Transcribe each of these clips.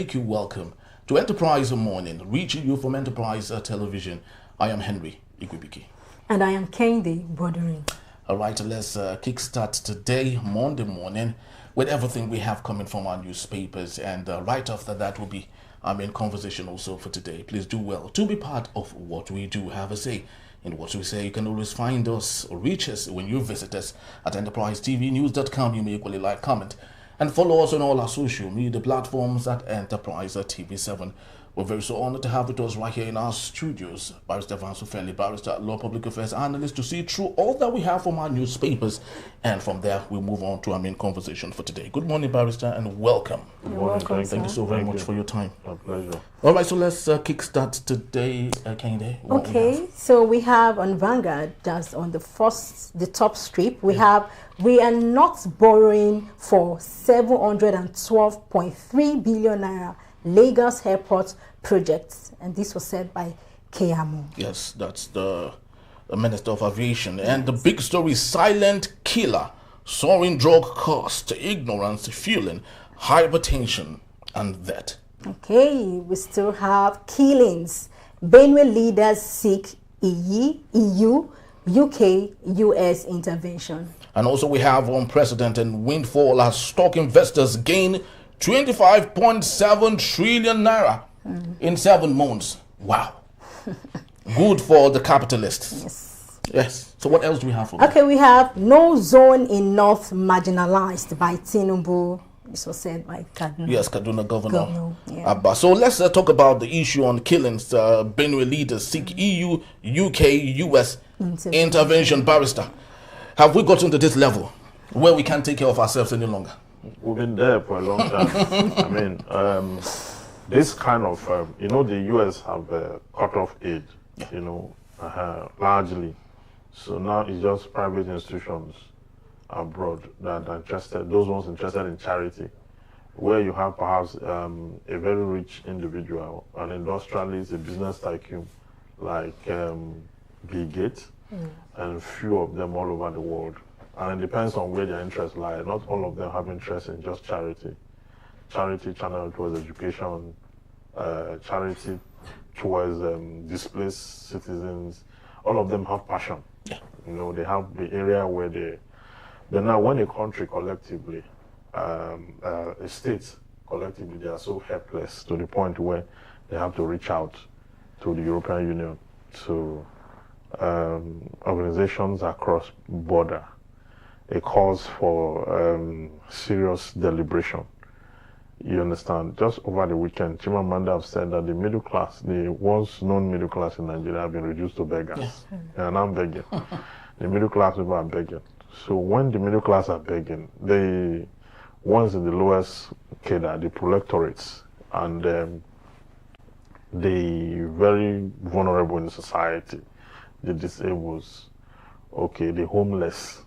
make you welcome to Enterprise Morning, reaching you from Enterprise Television. I am Henry Igwibiki. And I am Kendi Bordering. All right, let's kickstart today, Monday morning, with everything we have coming from our newspapers. And right after that will be our main conversation also for today. Please do well to be part of what we do have a say. In what we say, you can always find us or reach us when you visit us at enterprisetvnews.com. You may equally like, comment, and follow us on all our social media platforms at Enterprise TV7. We're very so honored to have with us right here in our studios, Barrister Vansu Fenley, Barrister, Law Public Affairs Analyst, to see through all that we have from our newspapers. And from there, we'll move on to our main conversation for today. Good morning, Barrister, and welcome. Good morning. Thank you so very much for your time. My pleasure. All right, so let's kickstart today, Kende. Okay, so we have on Vanguard, just on the top strip, we have, we are not borrowing for 712.3 billion naira Lagos Airport projects, and this was said by Keyamo. Yes, that's the Minister of Aviation. And the big story, silent killer, soaring drug cost, ignorance, fueling, hypertension, and that. Okay, we still have killings. Benue leaders seek EU, UK, US intervention. And also we have unprecedented windfall as stock investors gain 25.7 trillion naira in 7 months. Wow. Good for the capitalists. Yes. Yes. So what else do we have for Okay, we have no zone in North marginalized by Tinubu. This was said by Kaduna. Yes, Kaduna Governor. Yeah. Abba. So let's talk about the issue on killings. Benue leaders seek EU, UK, US intervention. Barrister, have we gotten to this level where we can't take care of ourselves any longer? We've been there for a long time. I mean, this kind of, the US have a cut-off age, largely. So now it's just private institutions abroad that are interested, those ones interested in charity, where you have perhaps a very rich individual, an industrialist, a business tycoon, like Bill Gates, and few of them all over the world. And it depends on where their interests lie. Not all of them have interest in just charity. Charity channel towards education, charity towards displaced citizens. All of them have passion. Yeah. They have the area where they... But now when a country collectively, a state collectively, they are so helpless to the point where they have to reach out to the European Union, to organizations across border. A cause for serious deliberation. You understand? Just over the weekend, Chimamanda have said that the middle class, the once known middle class in Nigeria, have been reduced to beggars. Yes. And I'm begging. The middle class people are begging. So when the middle class are begging, the ones in the lowest cadre, the proletariats, and the very vulnerable in society, the disabled, the homeless,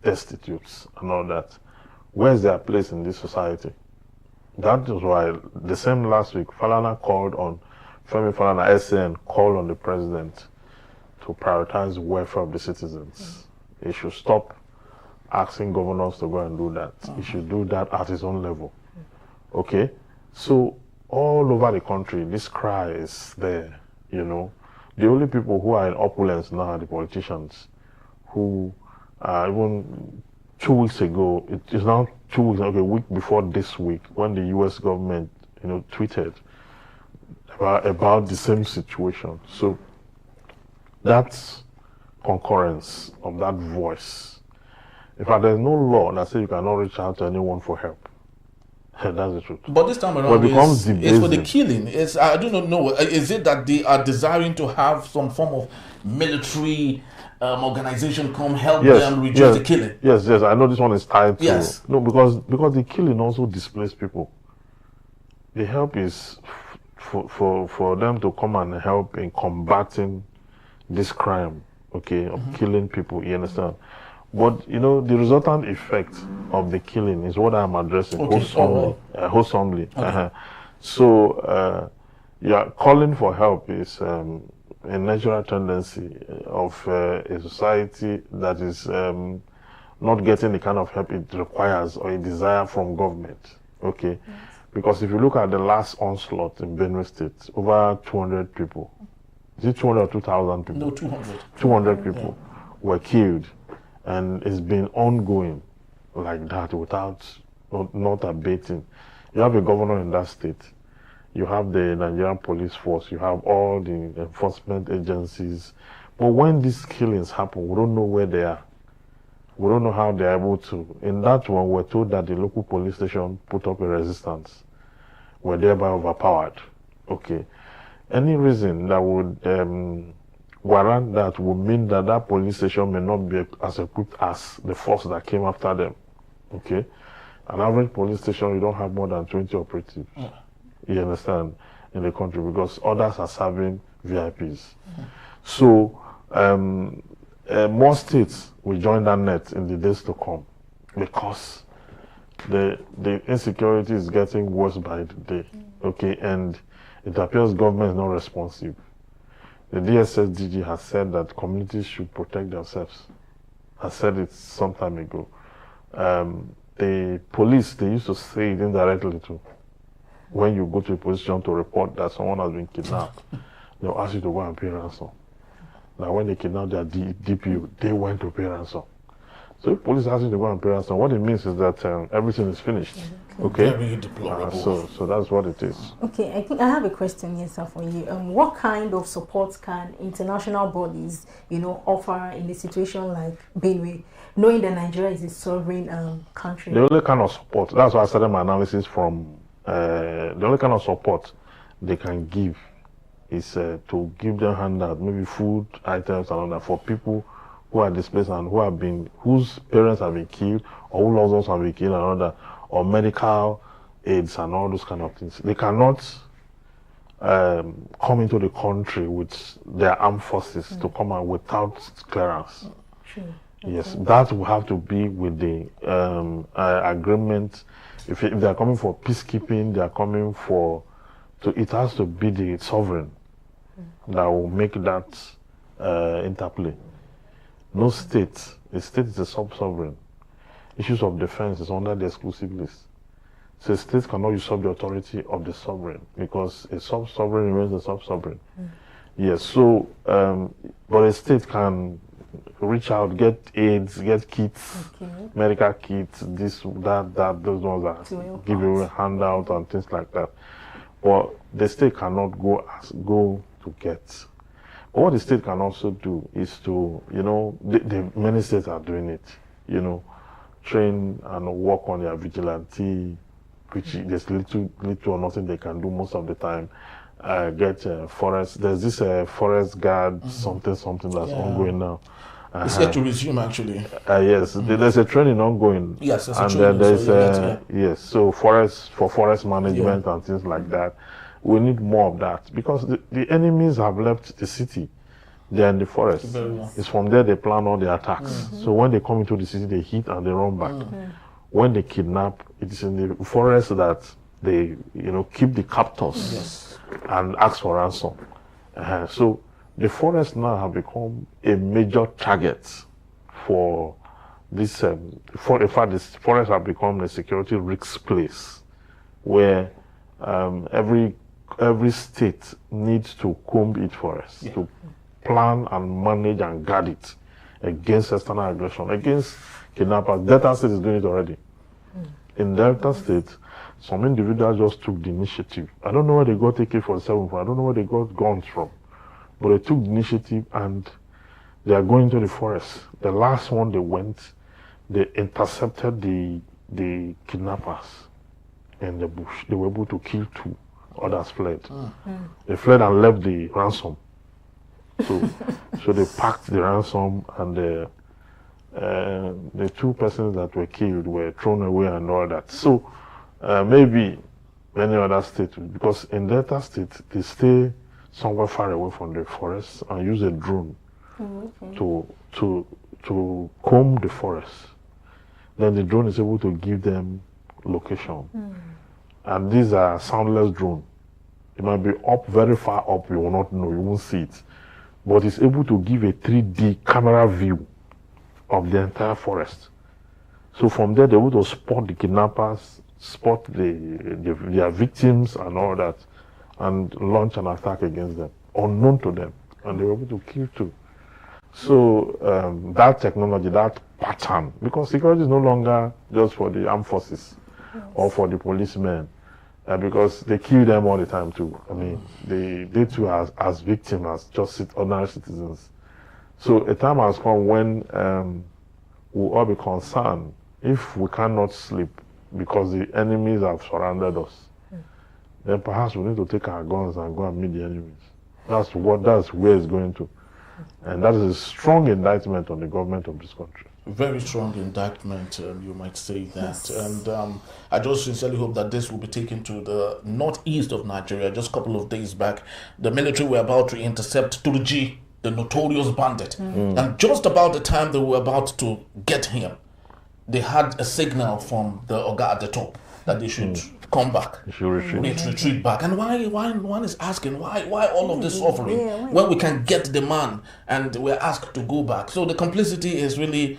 destitutes and all that, where's their place in this society? That is why the same last week, Femi Falana SN called on the president to prioritize the welfare of the citizens. He should stop asking governors to go and do that. He should do that at his own level. Okay? So all over the country, this cry is there, The only people who are in opulence now are the politicians who even 2 weeks ago, it is now 2 weeks, a week before this week, when the US government, tweeted about the same situation. So that's concurrence of that voice. In fact, there's no law that says you cannot reach out to anyone for help. That's the truth. But this time around, it's for the killing. I do not know. Is it that they are desiring to have some form of military organization come help them reduce the killing? Yes. I know this one is tied to... Yes. No, because the killing also displaces people. The help is for them to come and help in combating this crime, of killing people, you understand? But, the resultant effect of the killing is what I'm addressing wholesomely. Okay. So, calling for help is a natural tendency of a society that is not getting the kind of help it requires or a desire from government. Okay. Yes. Because if you look at the last onslaught in Benue State, over 200 people, is it 200 or 2,000 people? No, 200. 200 people were killed, and it's been ongoing like that without not abating. You have a governor in that state, you have the Nigerian police force, you have all the enforcement agencies, but when these killings happen, we don't know where they are. We don't know how they're able to. In that one, we're told that the local police station put up a resistance. We're thereby overpowered. Okay. Any reason that would warrant that would mean that that police station may not be as equipped as the force that came after them. Okay. An average police station, you don't have more than 20 operatives. You understand? In the country, because others are serving VIPs. So, more states will join that net in the days to come, because the insecurity is getting worse by the day. Okay, and it appears government is not responsive. The DSS DG has said that communities should protect themselves. I said it some time ago. The police, they used to say it indirectly too. When you go to a position to report that someone has been kidnapped, they'll ask you to go and pay ransom. Now, when they kidnapped their DPO, they went to pay ransom. So if police ask you to go and pay ransom, what it means is that everything is finished. Okay? Very deplorable. So that's what it is. Okay, I think I have a question here, sir, for you. What kind of support can international bodies, offer in a situation like Benue, knowing that Nigeria is a sovereign country? The only kind of support, that's why I started my analysis from, the only kind of support they can give is to give them handout, maybe food items and all that, for people who are displaced and whose parents have been killed, or whose loved ones have been killed and all that, or medical aids and all those kind of things. They cannot come into the country with their armed forces to come out without clearance. Sure. Yes, that will have to be with the agreement. If they are coming for peacekeeping, they are coming for, it has to be the sovereign that will make that interplay. No state, a state is a sub-sovereign. Issues of defense is under the exclusive list. So a state cannot usurp the authority of the sovereign, because a sub-sovereign remains a sub-sovereign. Yes, so, but a state can reach out, get aids, get kits, medical kits, this, that, those ones are give you a handout and things like that. But the state cannot go to get. But what the state can also do is to, the many states are doing it, train and work on their vigilante, which there's little or nothing they can do most of the time. Get forest, there's this forest guard, something that's ongoing now. It's yet to resume, actually. Yes, there's a training ongoing. Yes, there's a and training. Then there's yes, so forest management and things like that. We need more of that, because the enemies have left the city. They're in the forest. It's from there they plan all the attacks. So when they come into the city, they hit and they run back. When they kidnap, it is in the forest that they, keep the captors and ask for ransom. So the forest now have become a major target for this. In fact, the forest have become a security risk place, where every state needs to comb its forest to plan and manage and guard it against external aggression, against kidnappers. Delta State is doing it already. In Delta State, some individuals just took the initiative. I don't know where they got AK-47 from. I don't know where they got guns from. But they took the initiative and they are going to the forest. The last one they went, they intercepted the kidnappers in the bush. They were able to kill 2. Others fled. They fled and left the ransom. So they packed the ransom, and the 2 persons that were killed were thrown away and all that. So maybe many other states, because in Delta State they stay somewhere far away from the forest and use a drone to comb the forest. Then the drone is able to give them location. And these are soundless drones. It might be up very far up, you will not know, you won't see it. But it's able to give a 3D camera view of the entire forest. So from there, they're able to spot the kidnappers spot their victims and all that, and launch an attack against them, unknown to them, and they were able to kill two. So that technology, that pattern, because security is no longer just for the armed forces or for the policemen, because they kill them all the time too. I mean, they too as victims, as just ordinary citizens. So a time has come when we'll all be concerned if we cannot sleep because the enemies have surrounded us. Then perhaps we need to take our guns and go and meet the enemies. That's where it's going to. And that is a strong indictment on the government of this country. Very strong indictment, you might say that. Yes. And I just sincerely hope that this will be taken to the northeast of Nigeria. Just a couple of days back, the military were about to intercept Turji, the notorious bandit. And just about the time they were about to get him, they had a signal from the Oga at the top that they should come back. They should retreat back. And why one is asking, why all of this suffering when we can get the man and we're asked to go back? So the complicity is really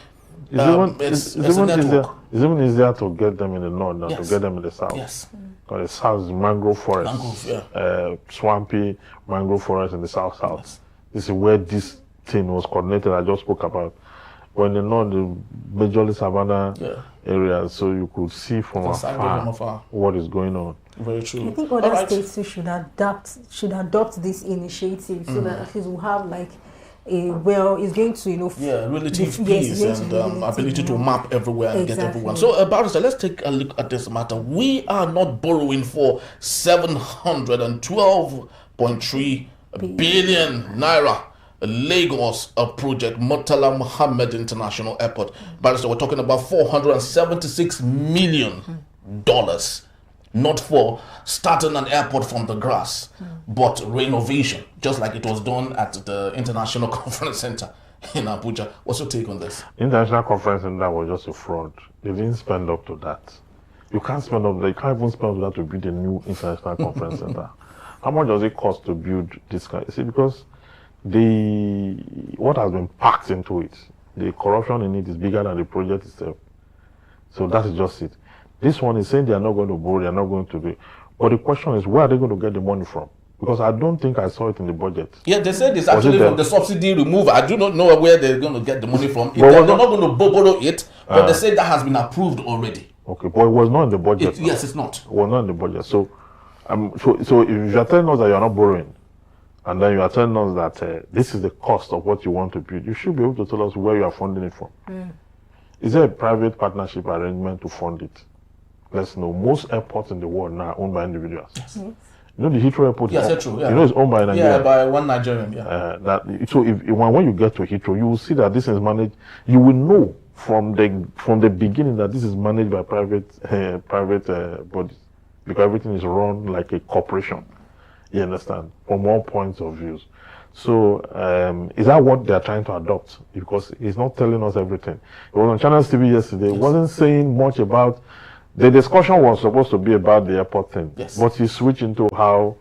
it's even easier to get them in the north than to get them in the south. Yes. Because the south is mangrove forest, swampy mangrove forest in the south. Yes. This is where this thing was coordinated I just spoke about. When the north, the majorly savanna areas, so you could see from afar what is going on. Very true. I think other states should adopt this initiative so that at least we'll have like it's going to relative peace and ability to map everywhere and get everyone. So Barrister, let's take a look at this matter. We are not borrowing for 712.3 billion naira. Lagos project, Murtala Mohammed International Airport. Barrister, we're talking about $476 million, not for starting an airport from the grass, but renovation, just like it was done at the International Conference Center in Abuja. What's your take on this? International Conference Center was just a fraud. They didn't spend up to that. You can't spend up. You can't even spend up to that to build a new International Conference Center. How much does it cost to build this kind? You see, because what has been packed into it, the corruption in it is bigger than the project itself. So that is just it. This one is saying they are not going to borrow, they are not going to do it. But the question is, where are they going to get the money from? Because I don't think I saw it in the budget. Yeah, they said it's actually from the subsidy removal. I do not know where they're going to get the money from. They're not going to borrow it, but they said that has been approved already. Okay, but it was not in the budget. Yes, it's not. It was not in the budget. So if you are telling us that you are not borrowing, and then you are telling us that this is the cost of what you want to build, you should be able to tell us where you are funding it from. Is there a private partnership arrangement to fund it? Let's know. Most airports in the world now are owned by individuals. Yes. You know the Heathrow airport? Yes, that's true. Yeah. You know it's owned by Nigeria. Yeah, by one Nigerian. Yeah. So when you get to Heathrow, you will see that this is managed. You will know from the beginning that this is managed by private bodies, because everything is run like a corporation. You understand? From all points of views. So is that what they are trying to adopt? Because it's not telling us everything. It was on Channels TV yesterday. It wasn't saying much about. The discussion was supposed to be about the airport thing, but he switched into how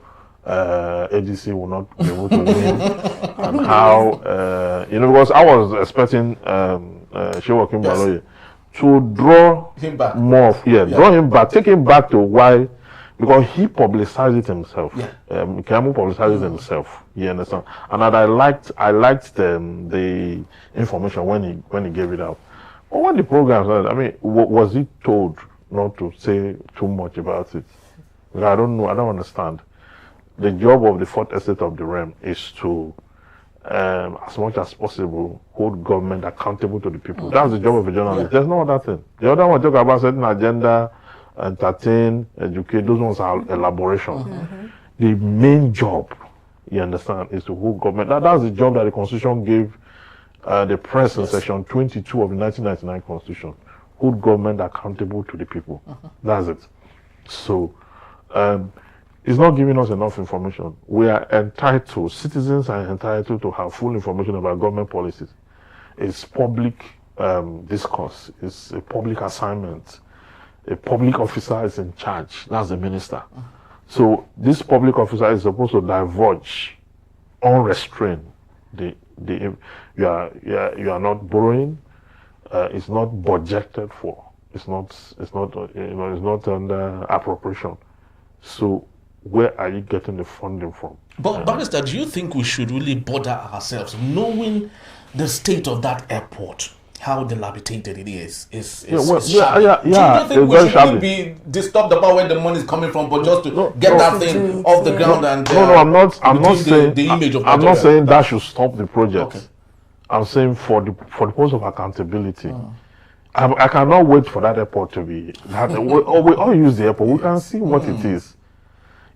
ADC will not be able to win, and how because I was expecting Shewa Kimbaloye to draw him back more, draw him back, take him back to why. Because he publicized it himself. Kamu publicized it himself. You understand? And I liked the information when he gave it out. But when the program started, I mean, was he told not to say too much about it? Because I don't know. I don't understand. The job of the fourth estate of the realm is to, as much as possible, hold government accountable to the people. That's the job of a journalist. There's no other thing. The other one talk about certain agenda, entertain, educate, those ones are elaboration. The main job, you understand, is to hold government. That's the job that the Constitution gave the press in section 22 of the 1999 Constitution. Hold government accountable to the people. That's it. So, it's not giving us enough information. We are entitled, citizens are entitled to have full information about government policies. It's public discourse. It's a public assignment. A public officer is in charge. That's the minister. So this public officer is supposed to divulge, unrestrained. You are not borrowing. It's not budgeted for. It's not it's not under appropriation. So where are you getting the funding from? But Barrister, do you think we should really bother ourselves knowing the state of that airport, how dilapidated it is? Do you think we should really be disturbed about where the money is coming from, but just to get that thing off the ground and I'm not saying the image of I'm not saying that should stop the project. Okay. I'm saying for the purpose of accountability. I cannot wait for that airport to be we all use the airport. We can see what it is.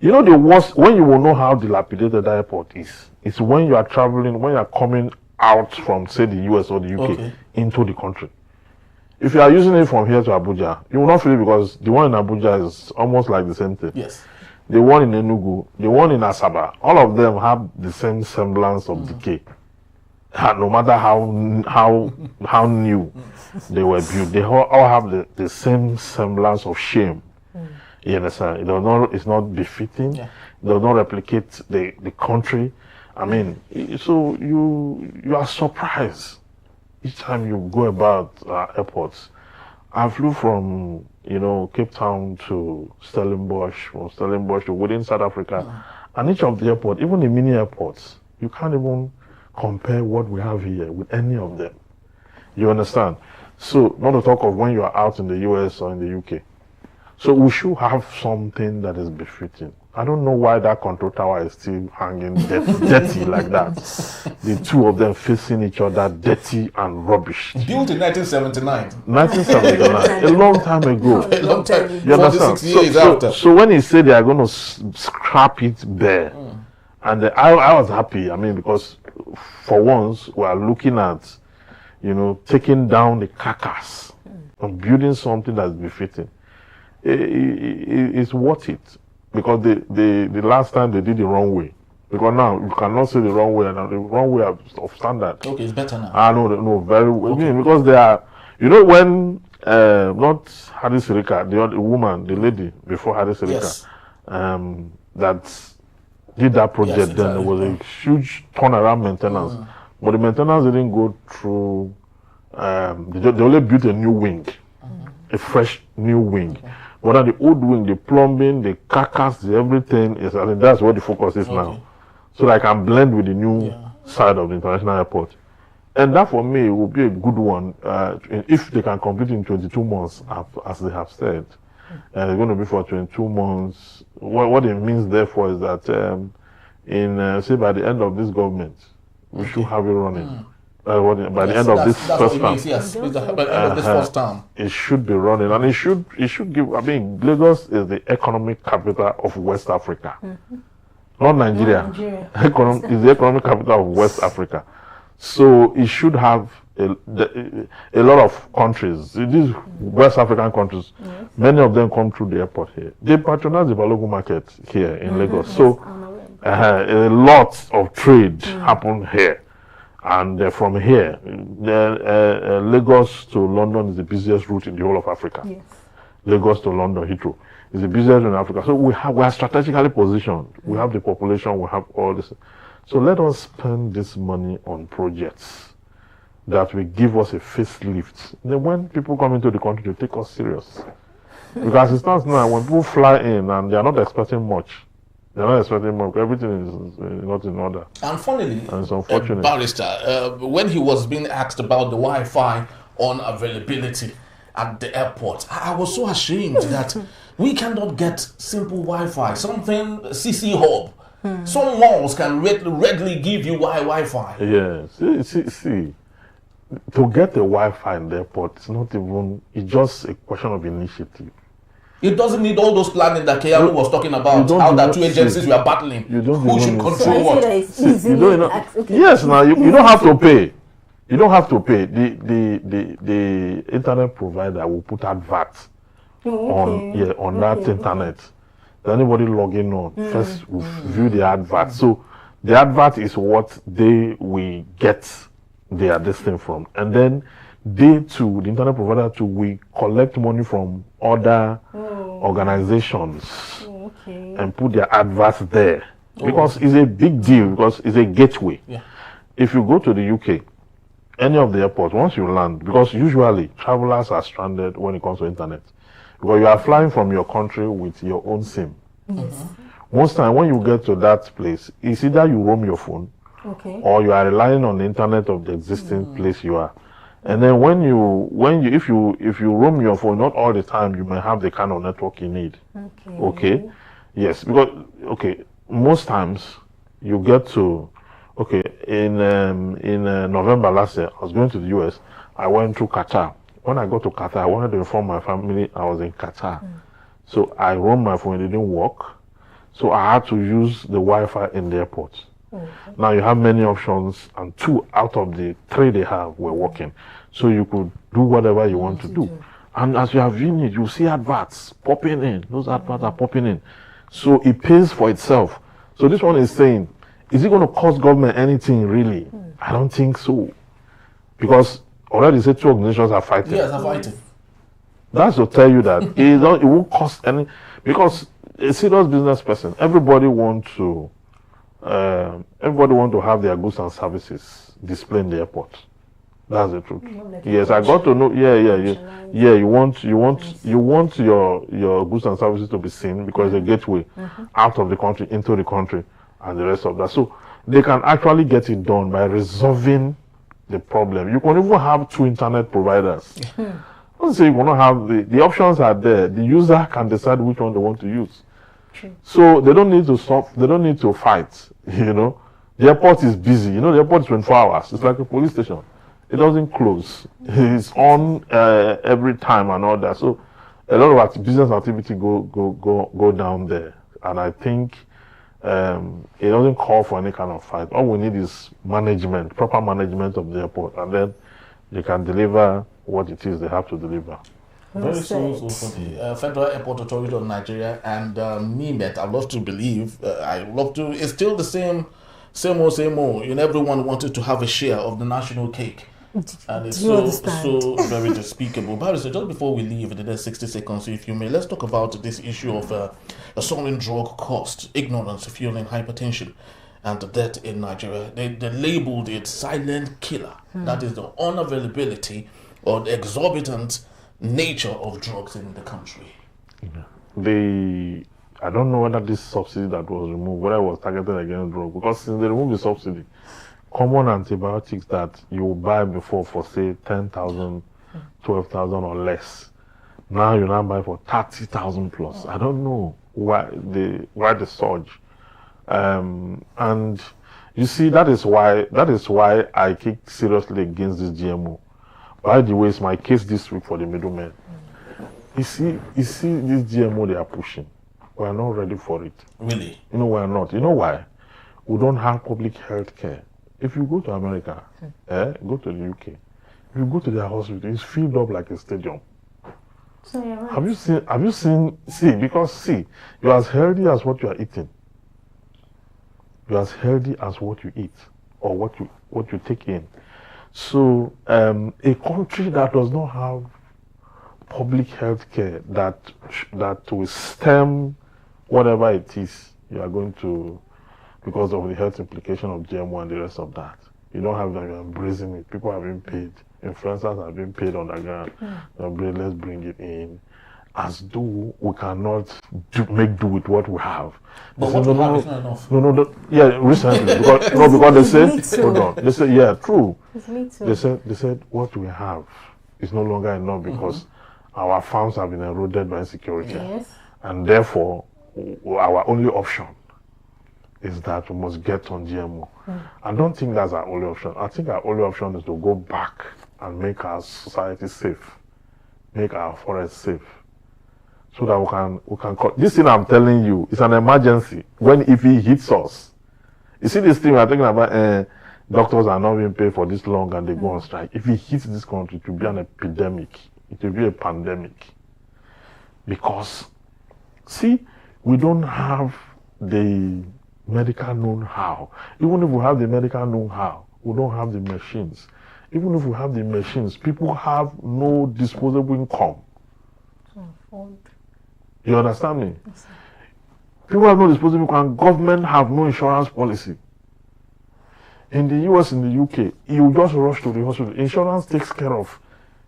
You know, the worst, when you will know how dilapidated that airport is, it's when you are traveling, when you are coming out from, say, the US or the UK into the country. If you are using it from here to Abuja, you will not feel it because the one in Abuja is almost like the same thing. Yes. The one in Enugu, the one in Asaba, all of them have the same semblance of decay. No matter how new they were built, they all have the same semblance of shame. You understand? It's not befitting. Yeah. It does not replicate the country. I mean, so you are surprised each time you go about airports. I flew from Cape Town to Stellenbosch, from Stellenbosch to within South Africa, and each of the airports, even the mini airports, you can't even compare what we have here with any of them. You understand? So, not to talk of when you are out in the US or in the UK. So we should have something that is befitting. I don't know why that control tower is still hanging dirty like that. The two of them facing each other, dirty and rubbish. Built in 1979. 1979, a long time ago. A long time. You understand? So when he said they are going to scrap it bare, and I was happy. I mean, because for once we are looking at, taking down the carcass and building something that's befitting. It's worth it, because the last time they did the wrong way, because now you cannot say the wrong way, and the wrong way of standard. Okay, it's better now. No, very well. Okay. Because they are, when not Hadi Sirika, the woman, the lady before Hadi Sirika, that did that project, yes, exactly. Then there was a huge turnaround maintenance, but the maintenance didn't go through. They only built a new wing, a fresh new wing. Okay. But on the old wing, the plumbing, the carcass, everything is, I think that's what the focus is now. So that I can blend with the new side of the international airport. And that for me will be a good one if they can complete in 22 months, as they have said. And it's going to be for 22 months. What it means, therefore, is that say by the end of this government, we should have it running. By the end of this first term. Yes, by the end of this first term. It should be running, and it should give. I mean, Lagos is the economic capital of West Africa, not Nigeria. Is the economic capital of West Africa, so it should have a lot of countries. These West African countries, many of them come through the airport here. They patronize the Balogun market here in Lagos, so a lot of trade happen here. And from here, Lagos to London is the busiest route in the whole of Africa. Yes. Lagos to London, Heathrow, is the busiest in Africa. So we are strategically positioned. We have the population, we have all this. So let us spend this money on projects that will give us a facelift. Then when people come into the country, they take us serious. Because it stands now, when people fly in and they are not expecting much, they're not expecting more. Everything is not in order. And funnily, and it's unfortunate. Barrister, when he was being asked about the Wi-Fi unavailability at the airport, I was so ashamed that we cannot get simple Wi-Fi, something CC hub. Some malls can readily give you Wi-Fi. Yes, see, to get the Wi-Fi in the airport, it's just a question of initiative. It doesn't need all those planning that Keanu was talking about, how the two agencies were battling. Who should control what? Yes, now you don't have to pay. You don't have to pay. The internet provider will put adverts on that internet. Anybody logging on first will view the advert. So the advert is what they will get their destination from, and then they too, the internet provider too, we collect money from other organizations and put their adverts there, because it's a big deal, because it's a gateway. If you go to the UK, any of the airports, once you land, because usually travelers are stranded when it comes to internet, because you are flying from your country with your own SIM. Yes. Most time when you get to that place, it's either you roam your phone, Okay. or you are relying on the internet of the existing place you are. And then if you roam your phone, not all the time you may have the kind of network you need. Okay. Yes, because most times you get to in November last year, I was going to the US. I went through Qatar. When I got to Qatar, I wanted to inform my family I was in Qatar. So I roamed my phone, it didn't work. So I had to use the Wi-Fi in the airport. Now you have many options, and 2 out of the 3 they have were working. So you could do whatever you want to do. And as you are viewing it, you see adverts popping in. Those adverts are popping in. So it pays for itself. So this one is saying, is it going to cost government anything really? I don't think so. Because already said 2 organizations are fighting. Yes, are fighting. That's to tell you that it won't cost any, because a serious business person, everybody want to have their goods and services displayed in the airport. That's the truth. Yes, I got to know. Yeah. You want your goods and services to be seen, because it's a gateway out of the country into the country and the rest of that. So they can actually get it done by resolving the problem. You can even have 2 internet providers. Don't say you want to have the options are there. The user can decide which one they want to use. So they don't need to stop. They don't need to fight. The airport is busy. The airport is 24 hours. It's like a police station. It doesn't close. It's on every time and all that. So a lot of business activity go down there. And I think it doesn't call for any kind of fight. All we need is management, proper management of the airport, and then they can deliver what it is they have to deliver. Very soon for the Federal Airport Authority of Nigeria and NIMET. I love to believe, it's still the same old. Everyone wanted to have a share of the national cake. And it's so very despicable. Barrister, just before we leave in the next 60 seconds, if you may, let's talk about this issue of a soaring drug cost, ignorance fueling hypertension and the death in Nigeria. They labeled it silent killer. That is the unavailability or the exorbitant nature of drugs in the country. I don't know whether this subsidy that was removed, whether it was targeted against drugs, because since they removed the subsidy, common antibiotics that you buy before for say 10,000, 12,000 or less, now you now buy for 30,000 plus. I don't know why the surge, and you see that is why I kick seriously against this GMO. By the way, it's my case this week for the middlemen. You see this GMO they are pushing. We are not ready for it. Really? We are not. You know why? We don't have public health care. If you go to America, go to the UK, if you go to their hospital, it's filled up like a stadium. So you're right. Have you seen, because you're as healthy as what you are eating. You're as healthy as what you eat or what you take in. So a country that does not have public health care that will stem whatever it is you are going to, because of the health implication of GMO and the rest of that. You don't have them, you're embracing it. People have been paid. Influencers have been paid on the ground. Let's bring it in. As though we cannot make do with what we have. But what we have is not enough. Recently. Because they say, hold on. They say, yeah, true. It's me too. They said what we have is no longer enough because our farms have been eroded by insecurity. Yes. And therefore, our only option is that we must get on GMO. I don't think that's our only option. I think our only option is to go back and make our society safe, make our forests safe, so that we can this thing I'm telling you is an emergency. If it hits us, you see this thing we're talking about. Doctors are not being paid for this long and they go on strike. If it hits this country, it will be an epidemic. It will be a pandemic. Because, we don't have the medical know-how. Even if we have the medical know-how, we don't have the machines. Even if we have the machines, people have no disposable income. You understand me? Yes, people have no disposable income, and government have no insurance policy. In the US, in the UK, you just rush to the hospital. Insurance takes care of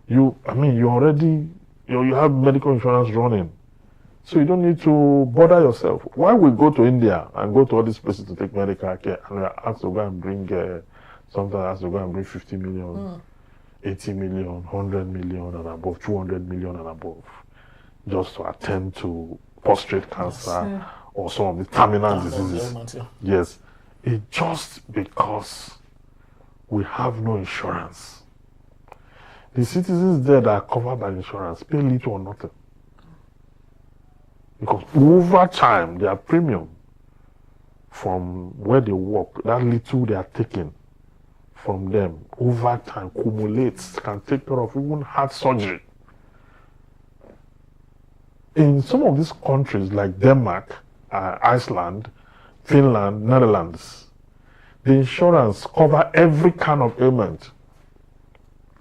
you. I mean, you already, you have medical insurance running. So you don't need to bother yourself. Why we go to India and go to all these places to take medical care and we are asked to go and bring, sometimes asked to go and bring 50 million, 80 million, 100 million and above, 200 million and above, just to attend to prostate cancer or some of the terminal diseases. Yes. It's just because we have no insurance. The citizens there that are covered by insurance pay little or nothing. Because over time, their premium from where they work, that little they are taking from them, over time accumulates, can take care of even heart surgery. In some of these countries like Denmark, Iceland, Finland, Netherlands, the insurance cover every kind of ailment.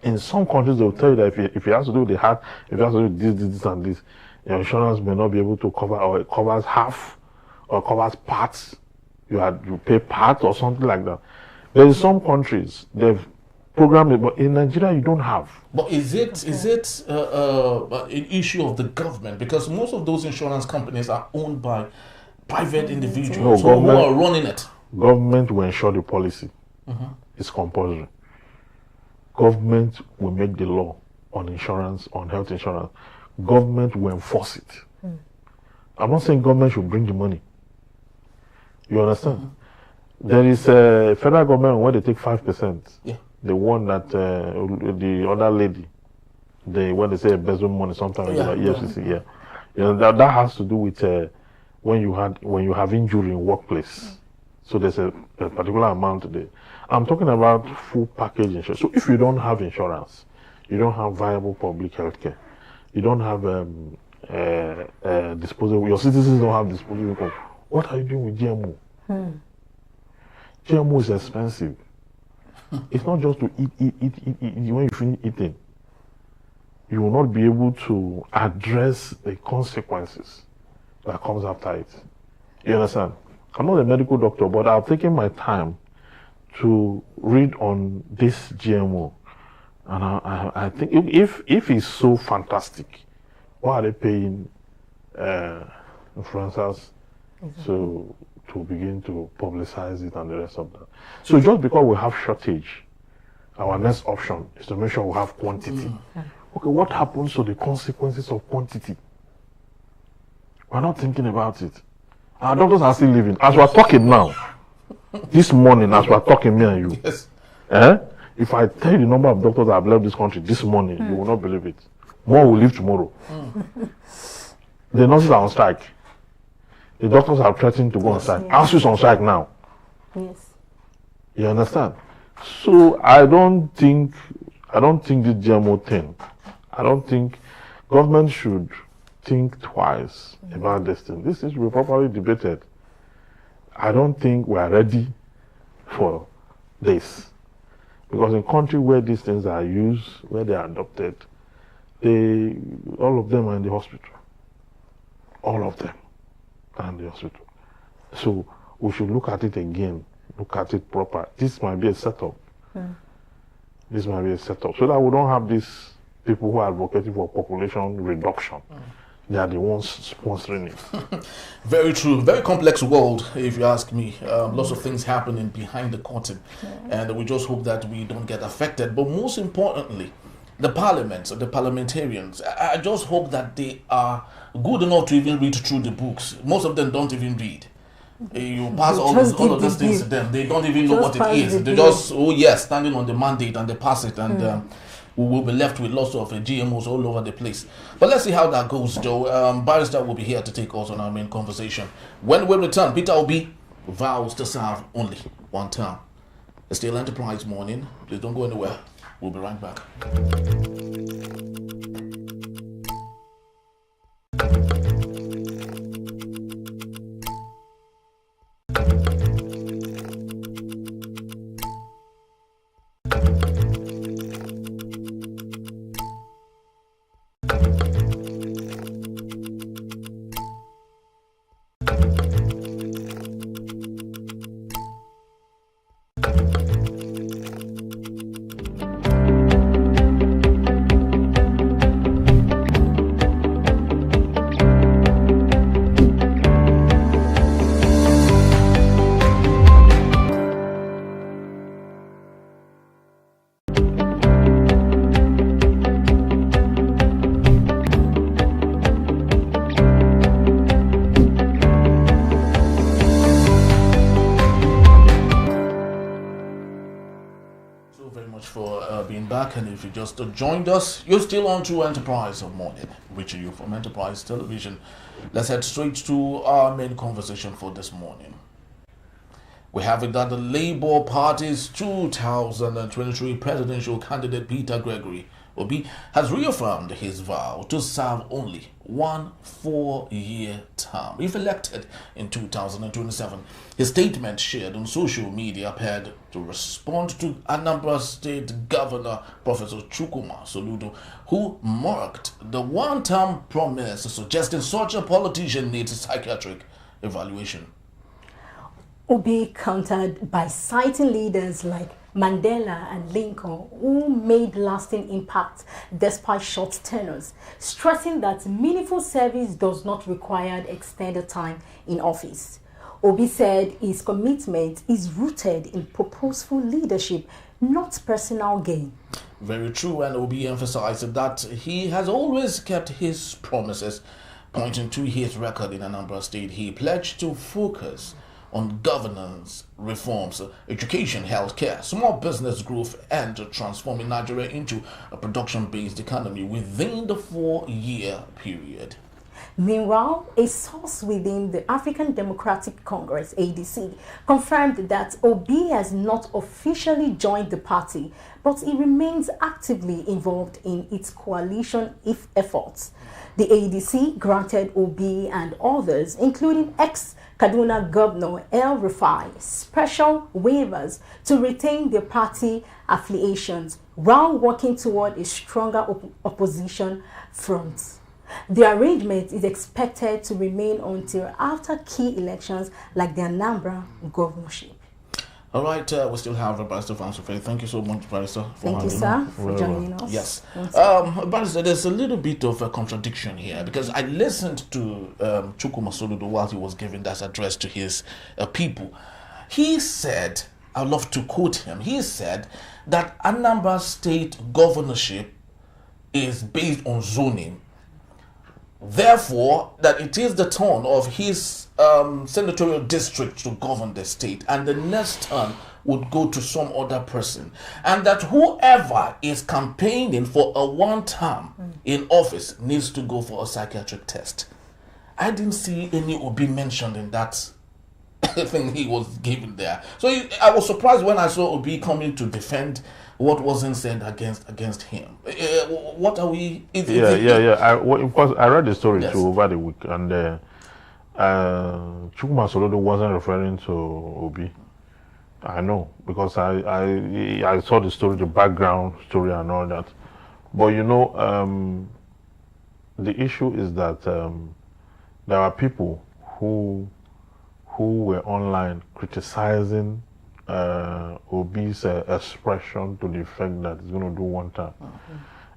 In some countries, they will tell you that if you have to do the heart, if you have to do this, and this, your insurance may not be able to cover, or it covers half, or covers parts. You pay part or something like that. There is some countries they've programmed it, but in Nigeria you don't have. But is it an issue of the government? Because most of those insurance companies are owned by private individuals who are running it. Government will ensure the policy. It's compulsory. Government will make the law on insurance, on health insurance. Government will enforce it. I'm not saying government should bring the money. You understand? There is a federal government where they take 5%. Yeah. The one that the other lady, when they say embezzle money, sometimes EFCC. Yeah. You know, that has to do with when you have injury in workplace. So there's a particular amount there. I'm talking about full package insurance. So if you don't have insurance, you don't have viable public health care, you don't have disposable, your citizens don't have disposable income, what are you doing with GMO? GMO is expensive. It's not just to eat. When you finish eating, you will not be able to address the consequences that comes after it. You understand? I'm not a medical doctor, but I've taken my time to read on this GMO. And I think if it's so fantastic, why are they paying influencers to begin to publicize it and the rest of that? So just because we have shortage, our next option is to make sure we have quantity. Okay, what happens to the consequences of quantity? We're not thinking about it. Our doctors are still living. As we're talking now, this morning, as we're talking, me and you, Yes. If I tell you the number of doctors that have left this country this morning, you will not believe it. More will leave tomorrow. The nurses are on strike. The doctors are threatening to go on strike. ASU is on strike now. Yes. You understand? So I don't think this GMO thing, I don't think government should think twice about this thing. This is properly debated. I don't think we are ready for this. Because in countries where these things are used, where they are adopted, all of them are in the hospital. All of them are in the hospital. So we should look at it again, look at it proper. This might be a setup. This might be a setup. So that we don't have these people who are advocating for population reduction. They are the ones sponsoring it. Very true. Very complex world, if you ask me. Lots of things happening behind the curtain. And we just hope that we don't get affected. But most importantly, the parliaments, the parliamentarians, I just hope that they are good enough to even read through the books. Most of them don't even read. You pass all of those things to them. They don't even know what it is. They just, standing on the mandate, and they pass it. And we will be left with lots of GMOs all over the place. But let's see how that goes, Joe. Barrister will be here to take us on our main conversation. When we return, Peter Obi vows to serve only one term. It's still Enterprise Morning. Please don't go anywhere. We'll be right back. back, and if you just joined us, you're still on to Enterprise of Morning, reaching you from Enterprise Television. Let's head straight to our main conversation for this morning. We have it that the Labour Party's 2023 presidential candidate Peter Obi has reaffirmed his vow to serve only one 4-year term if elected in 2027. His statement shared on social media appeared to respond to Anambra State Governor Professor Chukwuma Soludo, who mocked the one-term promise, suggesting such a politician needs a psychiatric evaluation. Obi countered by citing leaders like Mandela and Lincoln, who made lasting impact despite short tenures, stressing that meaningful service does not require extended time in office. Obi said his commitment is rooted in purposeful leadership, not personal gain. Very true, and Obi emphasized that he has always kept his promises. Pointing to his record in Anambra State, he pledged to focus on governance reforms, education, healthcare, small business growth, and transforming Nigeria into a production-based economy within the 4-year period. Meanwhile, a source within the African Democratic Congress, ADC, confirmed that Obi has not officially joined the party, but he remains actively involved in its coalition efforts. The ADC granted Obi and others, including ex-Kaduna Governor El-Rufai, special waivers to retain their party affiliations while working toward a stronger opposition front. The arrangement is expected to remain until after key elections like the Anambra governorship. All right, we still have Barrister Francis. Thank you so much, Barrister. Thank you, sir, for joining us. Yes. Barrister, there's a little bit of a contradiction here because I listened to Chukwuma Soludo while he was giving that address to his people. He said, I'd love to quote him, he said that Anambra State governorship is based on zoning. Therefore, that it is the turn of his senatorial district to govern the state, and the next turn would go to some other person, and that whoever is campaigning for a one term in office needs to go for a psychiatric test. I didn't see any Obi mentioned in that thing he was given there. So I was surprised when I saw Obi coming to defend what wasn't said against him. What are we? Because I read the story Yes. too over the week, and Chukwuma Soludo wasn't referring to Obi. I know because I saw the story, the background story, and all that. But you know, the issue is that there are people who were online criticizing Obi's expression to the effect that he's going to do one term,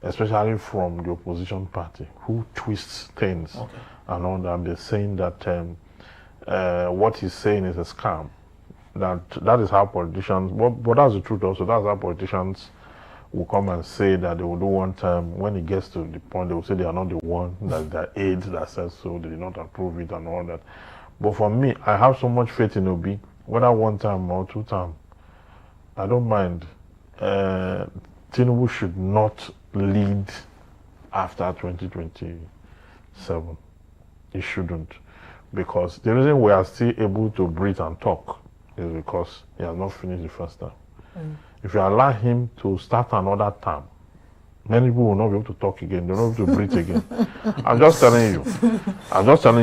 especially from the opposition party, who twists things and all that. They're saying that what he's saying is a scam. That is how politicians, but that's the truth also, that's how politicians will come and say that they will do one term. When it gets to the point, they will say they are not the one, that their aides that says so, they did not approve it and all that. But for me, I have so much faith in Obi, whether one time or two time, I don't mind. Tinubu should not lead after 2027. He shouldn't. Because the reason we are still able to breathe and talk is because he has not finished the first term. If you allow him to start another term, many people will not be able to talk again. They'll not be able to breathe again. I'm just telling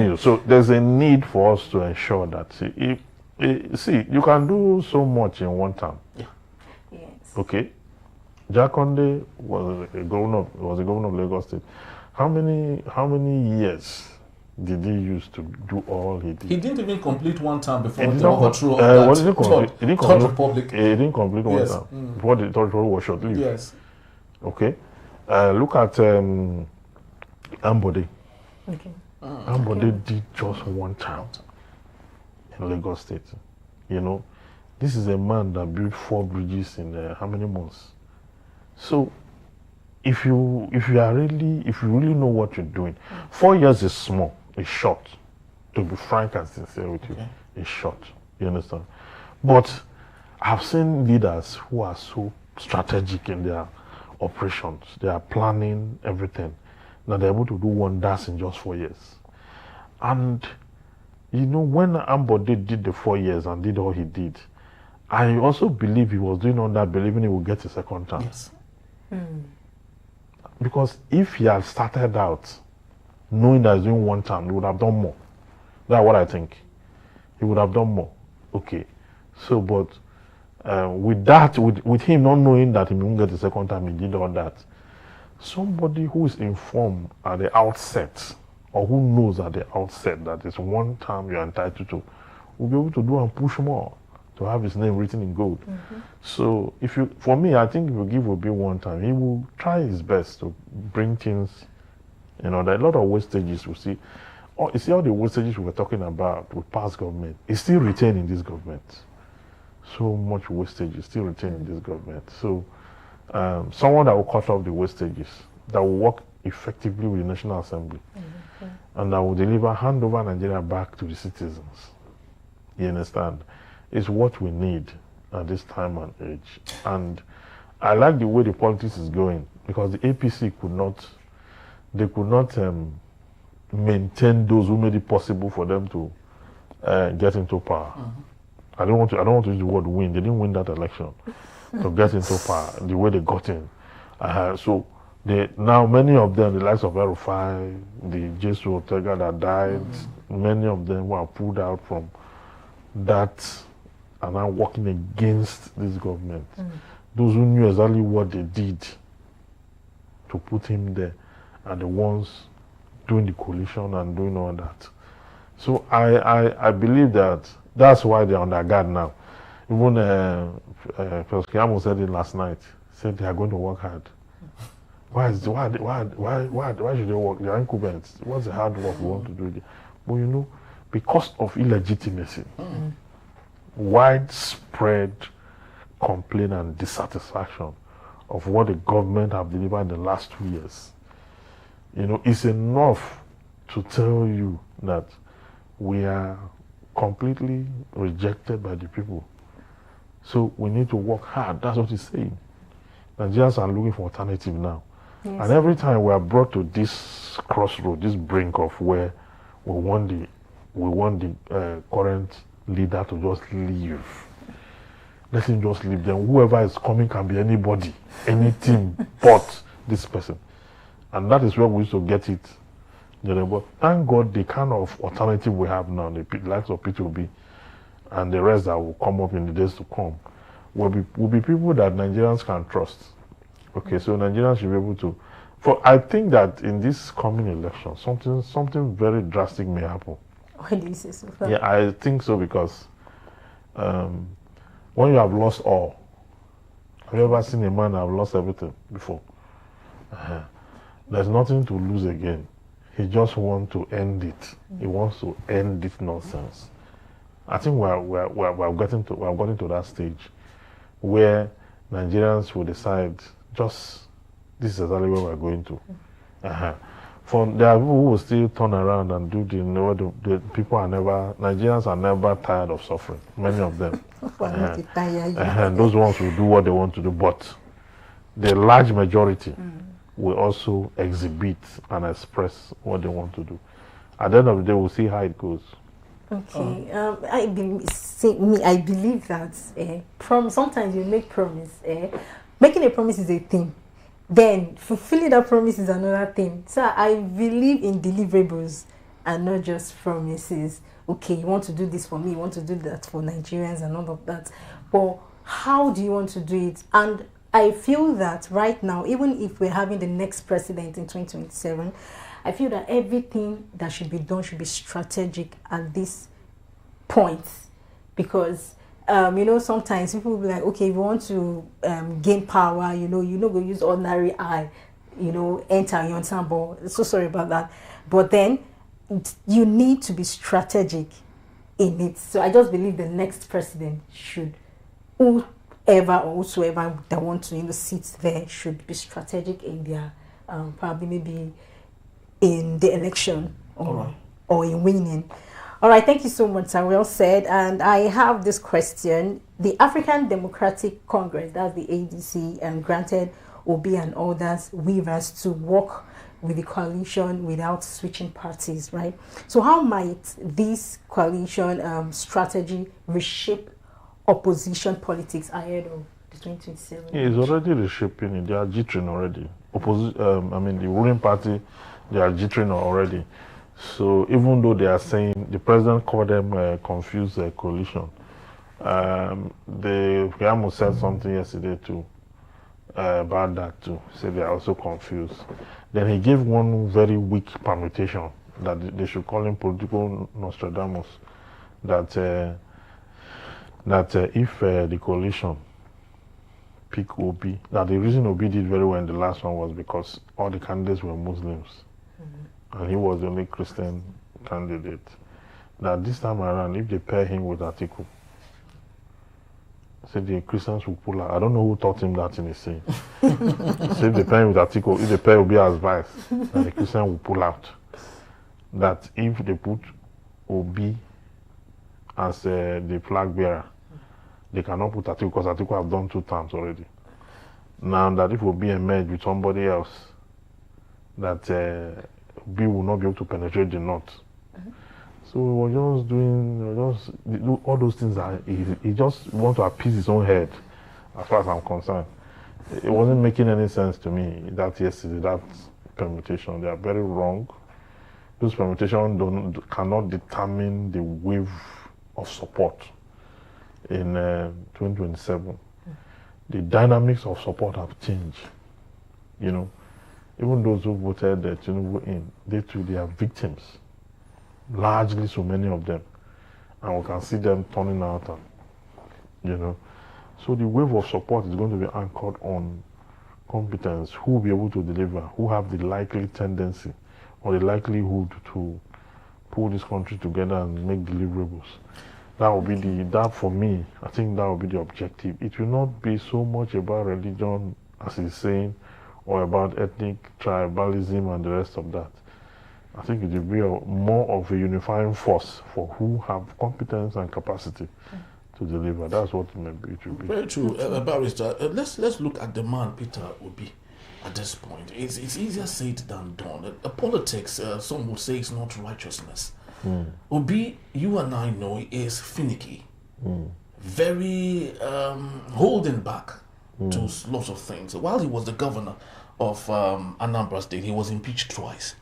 you. So there's a need for us to ensure that, see, you can do so much in one term. Yes. Okay. Jakonde was a governor of Lagos State. How many years did he use to do all he did? He didn't even complete one term before He the overthrow of that Third Republic. He didn't complete one Yes. term before the Third Republic was short-lived. Yes. Okay. Look at Ambode. Okay. Ambode did just one term in Lagos State. You know, this is a man that built 4 bridges in how many months? So, if you really know what you're doing, 4 years is small, it's short. To be frank and sincere with you, it's short. You understand? But I've seen leaders who are so strategic in their operations. They are planning everything. Now they're able to do wonders in just 4 years. And, you know, when Ambode did the 4 years and did all he did, I also believe he was doing all that, believing he would get a second chance. Yes. Because if he had started out knowing that he's doing one term, he would have done more. That's what I think. He would have done more. Okay. So, but with that, with him not knowing that he won't get the second time, he did all that. Somebody who is informed at the outset, or who knows at the outset that it's one term you're entitled to, will be able to do and push more to have his name written in gold. So, for me, I think if you give Obi one time, he will try his best to bring things. You know, there are a lot of wastages we see. You see all the wastages we were talking about with past government, it's still retained in this government. So much wastage is still retained in this government. So, someone that will cut off the wastages, that will work effectively with the National Assembly, and that will hand over Nigeria back to the citizens. You understand? Is what we need at this time and age. And I like the way the politics is going, because the APC could not maintain those who made it possible for them to get into power. I don't want to use the word win. They didn't win that election to get into power the way they got in. So now many of them, the likes of Wifi, the Jesu Ortega that died, many of them were pulled out from that and now working against this government. Those who knew exactly what they did to put him there are the ones doing the coalition and doing all that. So I believe that that's why they're on their guard now. Even First Kiamo said it last night. Said they are going to work hard. Why should they work? They are incumbents. What's the hard work we want to do? But you know, because of illegitimacy, widespread complaint and dissatisfaction of what the government have delivered in the last 2 years, you know, it's enough to tell you that we are completely rejected by the people. So we need to work hard. That's what he's saying. Nigerians are looking for alternative now. Yes. And every time we are brought to this crossroad, this brink of where we want the current leader to just leave. Let him just leave. Then whoever is coming can be anybody, anything but this person. And that is where we used to get it. You know, but thank God the kind of alternative we have now, the likes of Peter Obi and the rest that will come up in the days to come, will be people that Nigerians can trust. Okay, so Nigerians should be able to. I think that in this coming election, something very drastic may happen. Why do you say so? Yeah, I think so, because when you have lost all, have you ever seen a man that have lost everything before? There's nothing to lose again. He just wants to end it. He wants to end this nonsense. I think we're getting to that stage where Nigerians will decide, this is exactly where we're going to. There are people who will still turn around and do the people Nigerians are never tired of suffering. Many of them. Those ones will do what they want to do, but the large majority will also exhibit and express what they want to do. At the end of the day, we'll see how it goes. Okay, I believe that sometimes you make promise. Making a promise is a thing. Then fulfilling that promise is another thing. So I believe in deliverables and not just promises. Okay, you want to do this for me, you want to do that for Nigerians and all of that. But how do you want to do it? And I feel that right now, even if we're having the next president in 2027, I feel that everything that should be done should be strategic at this point. Because, sometimes people will be like, okay, if you want to gain power, you're not going to use ordinary eye, enter, you understand, but so sorry about that. But then you need to be strategic in it. So I just believe the next president should, whosoever that want to sit there, should be strategic in their probably maybe in the election or in winning. All right, thank you so much, sir. Well said. And I have this question. The African Democratic Congress, that's the ADC, granted Obi and others, weavers, to work with the coalition without switching parties, right? So how might this coalition strategy reshape opposition politics ahead of the 2027? It's already reshaping it. They are jittering already. The ruling party, they are jittering already. So even though they are saying, the president called them a confused coalition, Keyamo said something yesterday too about that too. Said they are also confused. Then he gave one very weak permutation that they should call him political Nostradamus. That if the coalition pick Obi, that the reason Obi did very well in the last one was because all the candidates were Muslims, and he was the only Christian candidate. That this time around, if they pair him with Atiku, said the Christians will pull out. I don't know who taught him that in his saying. Say if they pair him with Atiku, if they pair Obi as vice, then the Christian will pull out. That if they put Obi as the flag bearer, they cannot put Atiku because Atiku have done 2 terms already. Now that if Obi emerge with somebody else, that Obi will not be able to penetrate the north. So we were just doing all those things that he just want to appease his own head, as far as I'm concerned. It wasn't making any sense to me that yesterday, that permutation. They are very wrong. Those permutations cannot determine the wave of support in 2027. The dynamics of support have changed. You know, even those who voted Tinubu in, they are victims. Largely, so many of them, and we can see them turning out, and you know, so the wave of support is going to be anchored on competence, who will be able to deliver, who have the likely tendency or the likelihood to pull this country together and make deliverables. That will be that for me, I think that will be the objective. It will not be so much about religion, as he's saying, or about ethnic tribalism and the rest of that. I think it will be more of a unifying force for who have competence and capacity to deliver. That's what it will be. Very true, Barrister. Let's look at the man Peter Obi at this point. It's easier said than done. Politics, some would say, is not righteousness. Obi, you and I know, is finicky, very holding back to lots of things. While he was the governor of Anambra State, he was impeached twice.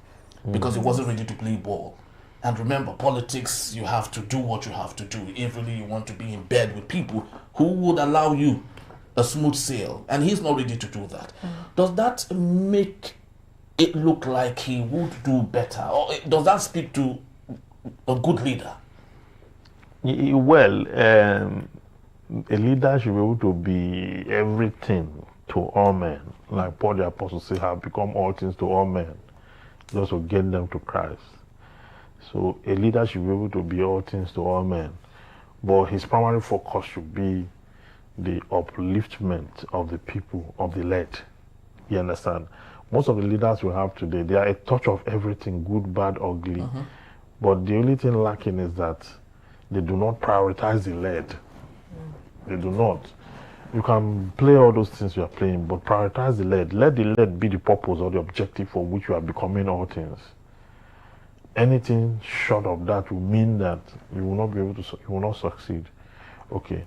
Because he wasn't ready to play ball. And remember, politics, you have to do what you have to do. If really you want to be in bed with people who would allow you a smooth sail, and he's not ready to do that. Does that make it look like he would do better? Or does that speak to a good leader? Well, a leader should be able to be everything to all men. Like Paul the Apostle said, have become all things to all men, just to get them to Christ. So a leader should be able to be all things to all men, but his primary focus should be the upliftment of the people, of the led. You understand? Most of the leaders we have today, they are a touch of everything, good, bad, ugly. But the only thing lacking is that they do not prioritize the led. They do not. You can play all those things you are playing, but prioritize the lead. Let the lead be the purpose or the objective for which you are becoming all things. Anything short of that will mean that you will not be able to, you will not succeed. Okay.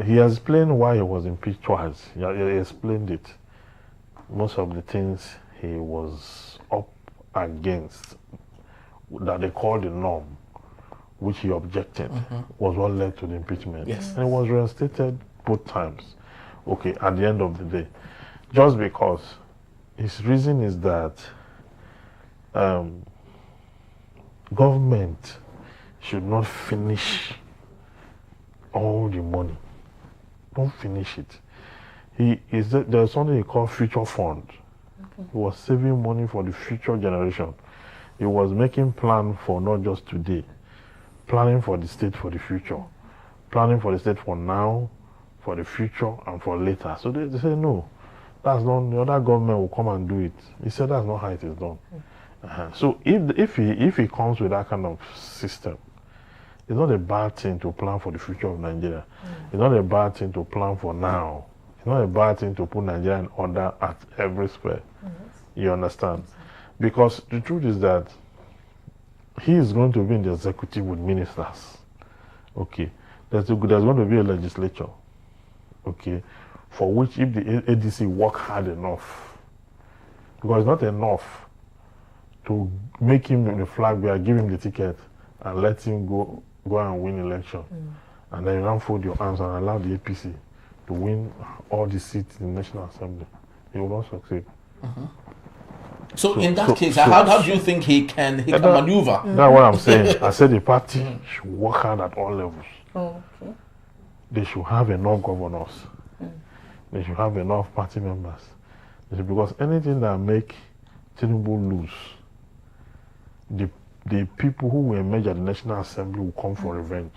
He has explained why he was impeached twice. He explained it. Most of the things he was up against, that they called the norm, which he objected, was what led to the impeachment. Yes. And it was reinstated both times. Okay, at the end of the day. Just because his reason is that government should not finish all the money. Don't finish it. There's something he called future fund. He was saving money for the future generation. He was making plan for not just today, planning for the state for the future, planning for the state for now, for the future, and for later. So they say, no, that's not, the other government will come and do it. He said that's not how it is done. So if he comes with that kind of system, it's not a bad thing to plan for the future of Nigeria. It's not a bad thing to plan for now. It's not a bad thing to put Nigeria in order at every square. You understand? Because the truth is that he is going to be in the executive with ministers. Okay. There's going to be a legislature. Okay. For which if the ADC work hard enough, because it's not enough to make him the flag bearer, give him the ticket, and let him go and win election. And then you don't fold your arms and allow the APC to win all the seats in the National Assembly. He will not succeed. So in that case, how do you think he can maneuver? That's what I'm saying. I said the party should work hard at all levels. Okay. They should have enough governors. They should have enough party members. Because anything that make Tinubu lose, the people who will emerge at the National Assembly will come for revenge.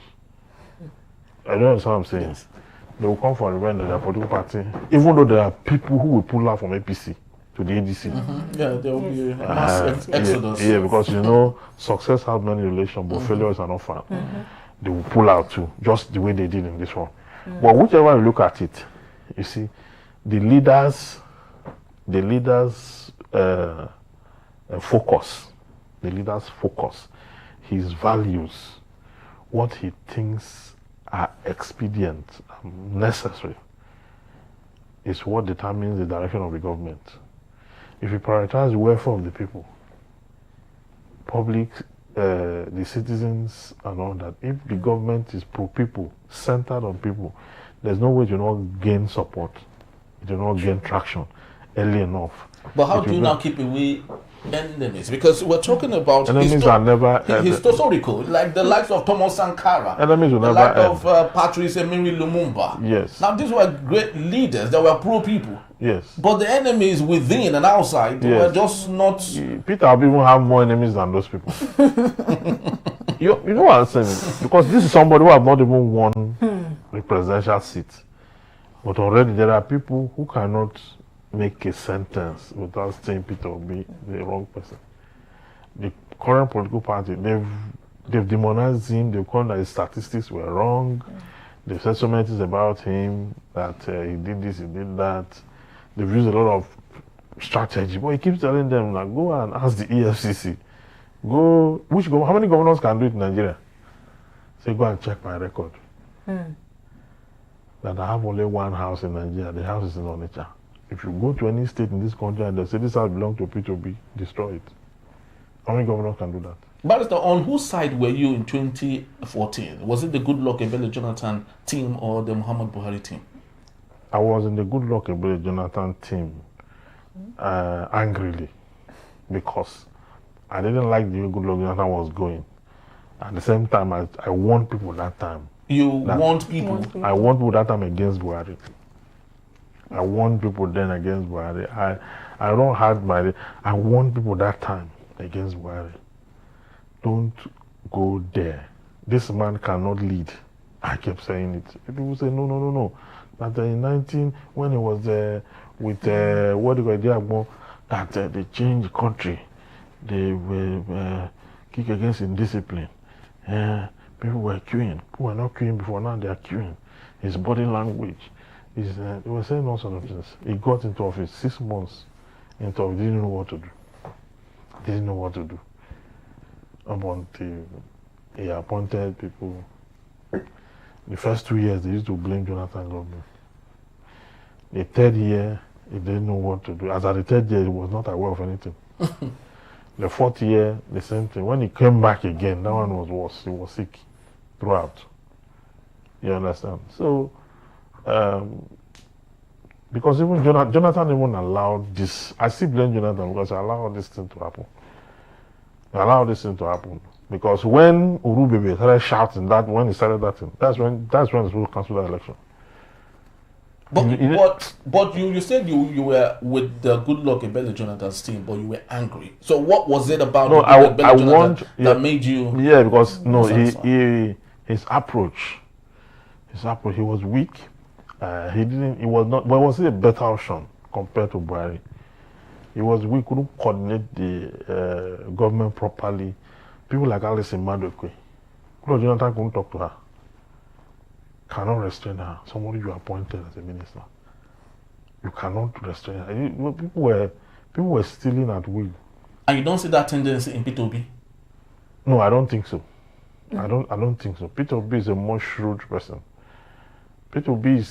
I don't understand what I'm saying. Yes. They will come for revenge at their political party, even though there are people who will pull out from APC to the ADC. Yeah, there will be a mass exodus. Yeah, because you know, success has many relations, but failures are not found. They will pull out too, just the way they did in this one. But whichever you look at it, you see, the leaders' focus, his values, what he thinks are expedient, necessary, is what determines the direction of the government. If you prioritize the welfare of the people, public, the citizens and all that, if the government is pro-people, centered on people, there's no way to not gain support, to not gain traction early enough. But how do you now keep away enemies? Because we're talking about enemies are never historical, like the likes of Thomas Sankara, enemies will the never likes of Patrice Emery Lumumba. Yes. Now these were great leaders that were pro-people. Yes. But the enemies within and outside were just not. Peter Obi even have more enemies than those people. you know what I'm saying? Because this is somebody who have not even won a presidential seat. But already there are people who cannot make a sentence without saying Peter Obi the wrong person. The current political party, they've demonized him. They've called that his statistics were wrong. They've said so many things about him, that he did this, he did that. They've used a lot of strategy, but he keeps telling them, like, go and ask the EFCC. How many governors can do it in Nigeria? Say, go and check my record. That I have only one house in Nigeria. The house is in Onitsha. If you go to any state in this country and they say this house belongs to Peter Obi, destroy it. How many governors can do that? Barrister, on whose side were you in 2014? Was it the Goodluck Ebele Jonathan team or the Muhammad Buhari team? I was in the Goodluck Ebele Jonathan team angrily, because I didn't like the way Goodluck Jonathan was going. At the same time, I warned people that time. You warned people? I warned people that time against Buhari. I warned people then against Buhari. I don't hide I warned people that time against Buhari. Don't go there. This man cannot lead. I kept saying it. People say, no. That in 19, when he was with what do you call that they changed the country. They were kick against indiscipline. People were queuing. People were not queuing before, now they are queuing. His body language. They were saying all sorts of things. He got into office 6 months into office, didn't know what to do. Up until he appointed people. The first 2 years, they used to blame Jonathan government. The third year, he didn't know what to do. As at the third year, he was not aware of anything. The fourth year, the same thing. When he came back again, that one was worse. He was sick throughout. You understand? So, because even Jonathan even allowed this. I still blame Jonathan because I allowed this thing to happen. Because when Urubebe started shouting that, when he started that thing, that's when he supposed to cancel that election. But you said you were with the Goodluck Ebele Jonathan's team, but you were angry. So what was it about Jonathan that made you? Yeah, because his approach, he was weak. He was not, but was it a better option compared to Buhari? He was weak, couldn't coordinate the government properly. People like Alice Madokwe, Jonathan couldn't talk to her, cannot restrain her. Somebody you appointed as a minister. You cannot restrain. People were stealing at will. And you don't see that tendency in Peter Obi? No, I don't think so. I don't think so. Peter Obi is a more shrewd person. Peter Obi,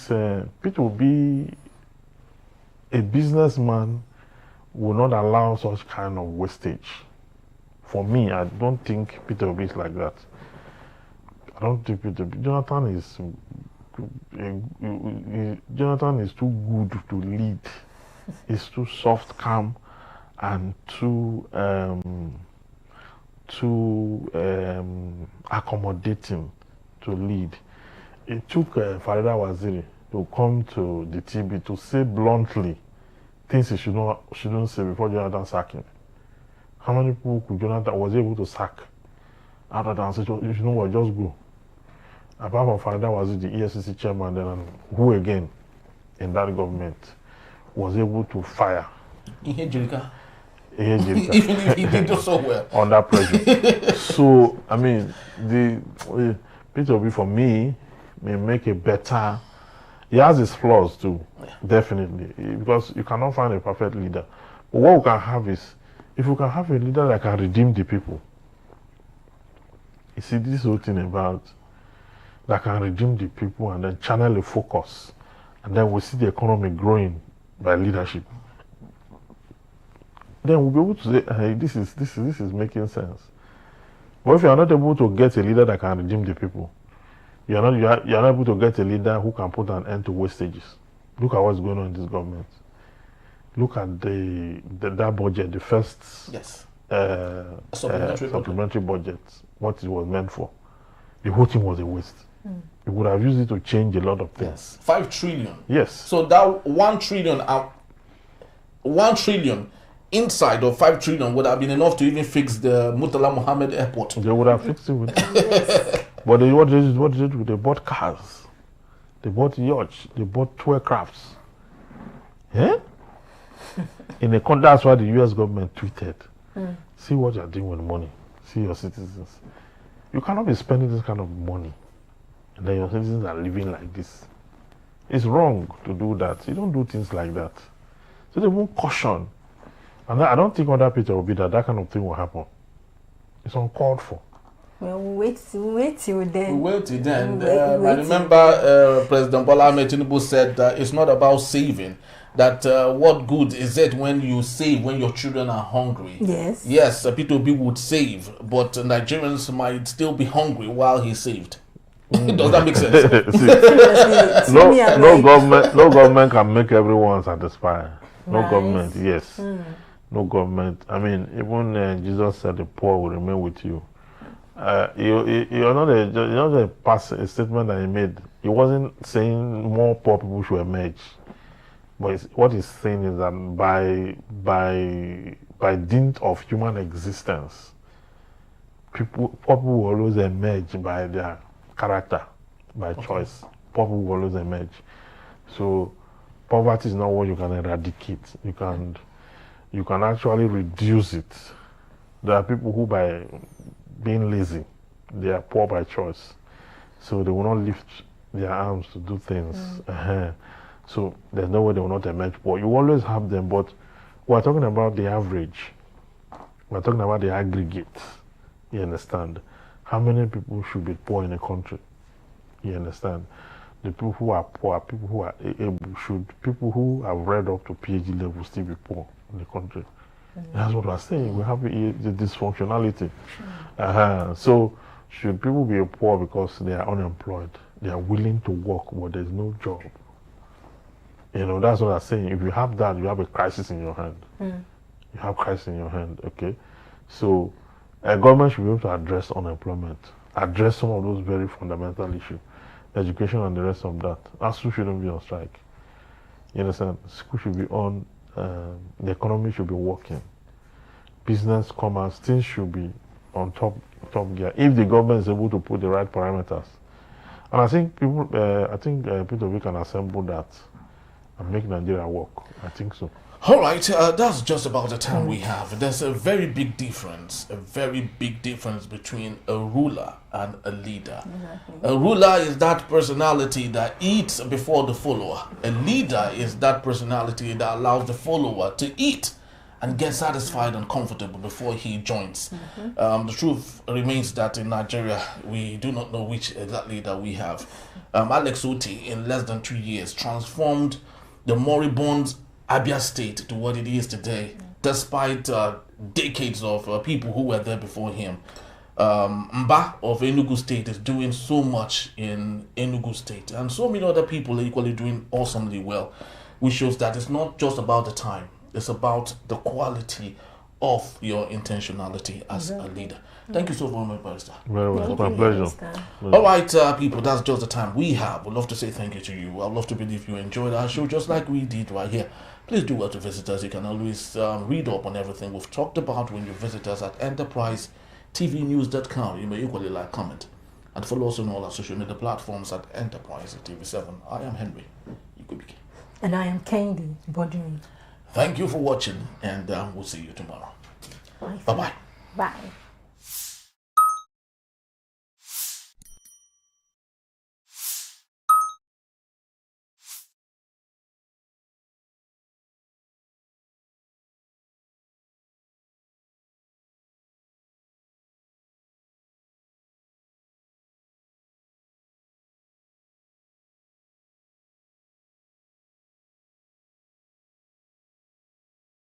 a businessman, will not allow such kind of wastage. For me, I don't think Peter Obi is like that. I don't think Jonathan is too good to lead. He's too soft, calm, and too accommodating to lead. It took Farida Waziri to come to the TV to say bluntly things he shouldn't say before Jonathan sacked him. How many people could Jonathan was able to sack after that and say, you know what, just go? Apart from Farida Waziri, the EFCC chairman, then who again in that government was able to fire? Even if he did so well. Under pressure. So, I mean, Peter Obi, for me, may make a better. He has his flaws too, definitely, because you cannot find a perfect leader. But what we can have is, if we can have a leader that can redeem the people. You see, this whole thing about that can redeem the people and then channel a focus, and then we see the economy growing by leadership. Then we'll be able to say, hey, this is making sense. But if you are not able to get a leader that can redeem the people, you are not able to get a leader who can put an end to wastages. Look at what's going on in this government. Look at that budget, the first supplementary budget, what it was meant for. The whole thing was a waste. You would have used it to change a lot of things. Yes. 5 trillion. Yes. So that 1 trillion inside of 5 trillion would have been enough to even fix the Murtala Mohammed Airport. They would have fixed it with it. But what did they do? They bought cars. They bought yachts. They bought tour crafts. Yeah? That's why the US government tweeted. See what you're doing with money. See your citizens. You cannot be spending this kind of money and then your citizens are living like this. It's wrong to do that. You don't do things like that. So they won't caution. And I don't think under Peter Obi that kind of thing will happen. It's uncalled for. Well, we'll wait till then. We'll wait till then. I remember President Bola Ahmed Tinubu said that it's not about saving. That what good is it when you save when your children are hungry? Yes. Yes, Peter Obi would save, but Nigerians might still be hungry while he saved. Does that make sense? No government can make everyone satisfied. No government, yes. No government. I mean, even Jesus said the poor will remain with you. You're not a statement that he made. He wasn't saying more poor people should emerge. But what he's saying is that by dint of human existence, poor people will always emerge by their character, by choice. Poor people will always emerge. So poverty is not what you can eradicate. You can actually reduce it. There are people who, by being lazy, they are poor by choice. So they will not lift their arms to do things. So there's no way they will not emerge poor. You always have them, but we're talking about the average. We're talking about the aggregate. You understand? How many people should be poor in a country? You understand? The people who are poor, people who are able, people who have read up to PhD level still be poor in the country. That's what we're saying. We have the dysfunctionality. So should people be poor because they are unemployed? They are willing to work, but there's no job. You know, that's what I'm saying. If you have that, you have a crisis in your hand. You have crisis in your hand, okay? So a government should be able to address unemployment, address some of those very fundamental issues, education and the rest of that. ASU shouldn't be on strike. You understand? School should be on, the economy should be working. Business, commerce, things should be on top gear if the government is able to put the right parameters. And I think Peter Obi can assemble that and make Nigeria work. I think so. All right, that's just about the time we have. There's a very big difference between a ruler and a leader. Exactly. A ruler is that personality that eats before the follower. A leader is that personality that allows the follower to eat and get satisfied and comfortable before he joins. The truth remains that in Nigeria, we do not know which exact leader we have. Alex Otti, in less than 2 years, transformed the moribund Abia State to what it is today, despite decades of people who were there before him. Mba of Enugu State is doing so much in Enugu State, and so many other people are equally doing awesomely well, which shows that it's not just about the time, it's about the quality of your intentionality as a leader. Thank you so very much, Barrister. Very well. It's my pleasure. All right, people, that's just the time we have. We'd love to say thank you to you. I'd love to believe you enjoyed our show just like we did right here. Please do well to visit us. You can always read up on everything we've talked about when you visit us at enterprisetvnews.com. You may equally like, comment, and follow us on all our social media platforms at Enterprise TV7. I am Henry. You could be. And I am Candy Boduri. Thank you for watching, and we'll see you tomorrow. Bye-bye. Bye.